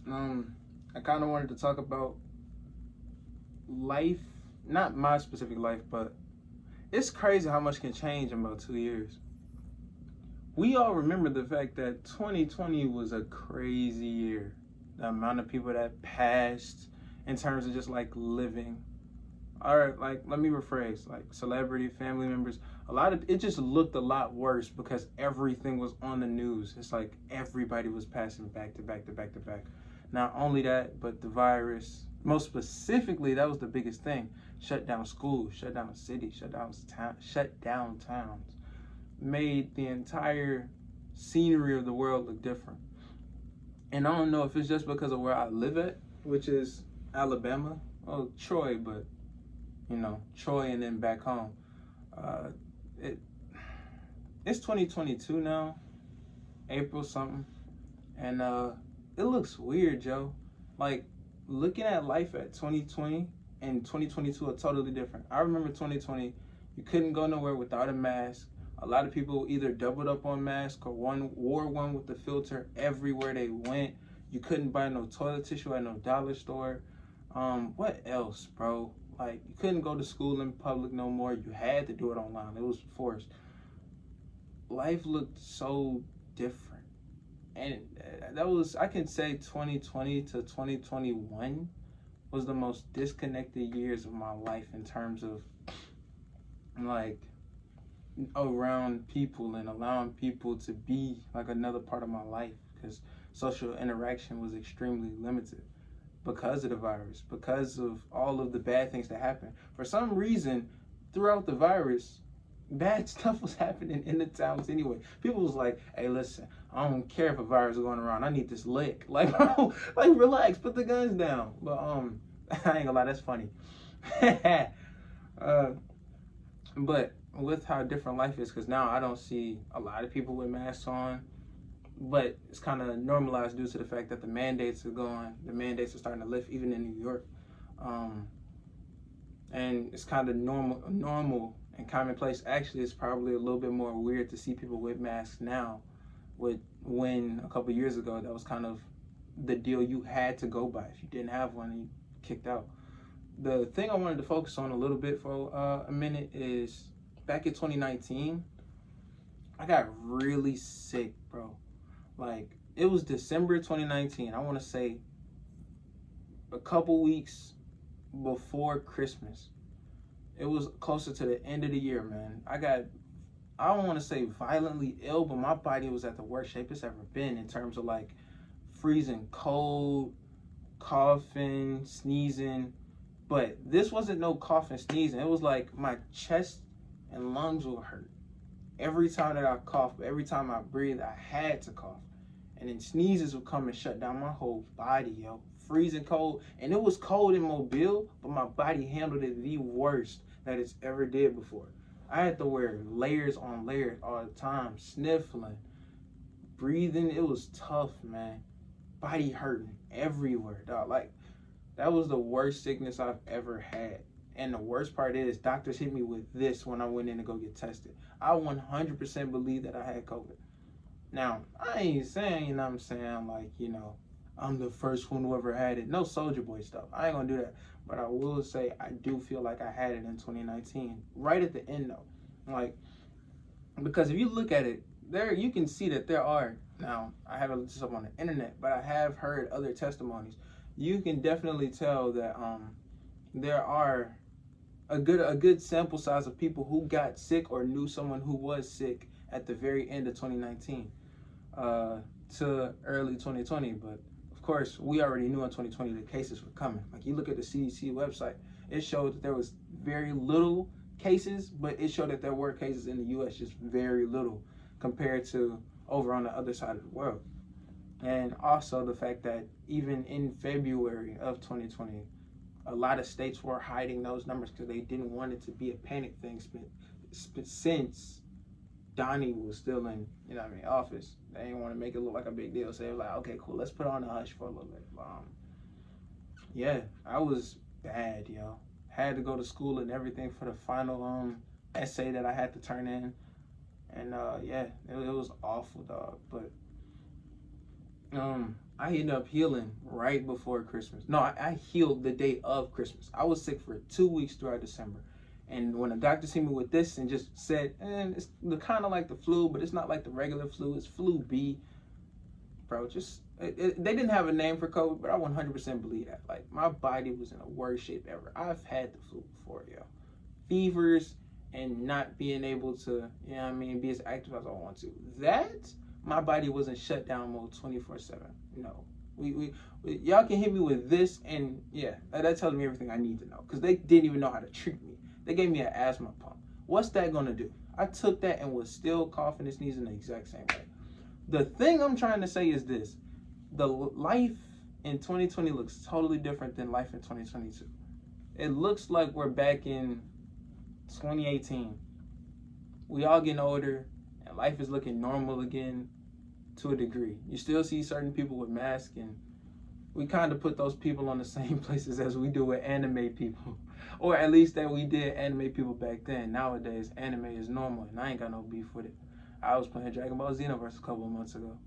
I kind of wanted to talk about life, not my specific life, but it's crazy how much can change in about 2 years. We all remember the fact that 2020 was a crazy year. The amount of people that passed in terms of just like living. All right, like let me rephrase, like celebrity, family members. A lot of it just looked a lot worse because everything was on the news. It's like everybody was passing back to back to back to back. Not only that, but the virus. Most specifically, that was the biggest thing. Shut down schools, shut down the city, shut down towns. Made the entire scenery of the world look different. And I don't know if it's just because of where I live at, which is Alabama. Oh, Troy, but Troy and then back home. Uh, it it's 2022 now, April something, and it looks weird, Joe. Like looking at life at 2020 and 2022 are totally different. I remember 2020, you couldn't go nowhere without a mask. A lot of people either doubled up on masks or wore one with the filter everywhere they went. You couldn't buy no toilet tissue at no dollar store. What else, bro? Like you couldn't go to school in public no more. You had to do it online. It was forced. Life looked so different, and that was, I can say 2020 to 2021 was the most disconnected years of my life in terms of like around people and allowing people to be like another part of my life, because social interaction was extremely limited because of the virus, because of all of the bad things that happened. For some reason, throughout the virus, bad stuff was happening in the towns anyway. People was like, hey, listen, I don't care if a virus is going around. I need this lick. Like, bro, like, relax, put the guns down. But I ain't gonna lie, that's funny. uh, but with how different life is, because now I don't see a lot of people with masks on, but it's kind of normalized due to the fact that the mandates are going. The mandates are starting to lift, even in New York, and it's kind of normal and commonplace. Actually, it's probably a little bit more weird to see people with masks now, with when a couple years ago that was kind of the deal you had to go by. If you didn't have one, you kicked out. The thing I wanted to focus on a little bit for a minute is back in 2019, I got really sick, bro. Like, it was December 2019. I want to say a couple weeks before Christmas. It was closer to the end of the year, man. I don't want to say violently ill, but my body was at the worst shape it's ever been in terms of like freezing cold, coughing, sneezing. But this wasn't no coughing, sneezing. It was like my chest and lungs would hurt every time that I coughed. Every time I breathed, I had to cough. And then sneezes would come and shut down my whole body, yo. Freezing cold. And it was cold in Mobile, but my body handled it the worst that it's ever did before. I had to wear layers on layers all the time, sniffling, breathing. It was tough, man. Body hurting everywhere, dog. Like, that was the worst sickness I've ever had. And the worst part is, doctors hit me with this when I went in to go get tested. I 100% believe that I had COVID. Now, I ain't saying, you know what I'm saying, like, I'm the first one who ever had it. No Soldier Boy stuff. I ain't gonna do that. But I will say I do feel like I had it in 2019. Right at the end, though. Like, because if you look at it, there you can see that there are, now, I haven't looked this up on the internet, but I have heard other testimonies. You can definitely tell that there are a good sample size of people who got sick or knew someone who was sick at the very end of 2019 to early 2020. But of course, we already knew in 2020 the cases were coming. Like, you look at the CDC website, it showed that there was very little cases, but it showed that there were cases in the U.S., just very little compared to over on the other side of the world. And also the fact that even in February of 2020, a lot of states were hiding those numbers because they didn't want it to be a panic thing since Donnie was still in, office. They didn't want to make it look like a big deal. So they were like, okay, cool, let's put on a hush for a little bit. Yeah, I was bad, yo. Had to go to school and everything for the final essay that I had to turn in. And yeah, it was awful, dog. But I ended up healing right before Christmas. No, I healed the day of Christmas. I was sick for 2 weeks throughout December. And when the doctor seen me with this and just said, it's kind of like the flu, but it's not like the regular flu, it's flu B. Bro, they didn't have a name for COVID, but I 100% believe that. Like, my body was in the worst shape ever. I've had the flu before, yo. Fevers and not being able to, be as active as I want to. That, my body wasn't shut down mode 24/7. No. We y'all can hit me with this, and yeah, that tells me everything I need to know. Because they didn't even know how to treat me. They gave me an asthma pump. What's that going to do? I took that and was still coughing and sneezing the exact same way. The thing I'm trying to say is this. The life in 2020 looks totally different than life in 2022. It looks like we're back in 2018. We all getting older and life is looking normal again to a degree. You still see certain people with masks, and we kind of put those people on the same places as we do with anime people. Or at least that we did anime people back then. Nowadays, anime is normal, and I ain't got no beef with it. I was playing Dragon Ball Xenoverse a couple of months ago.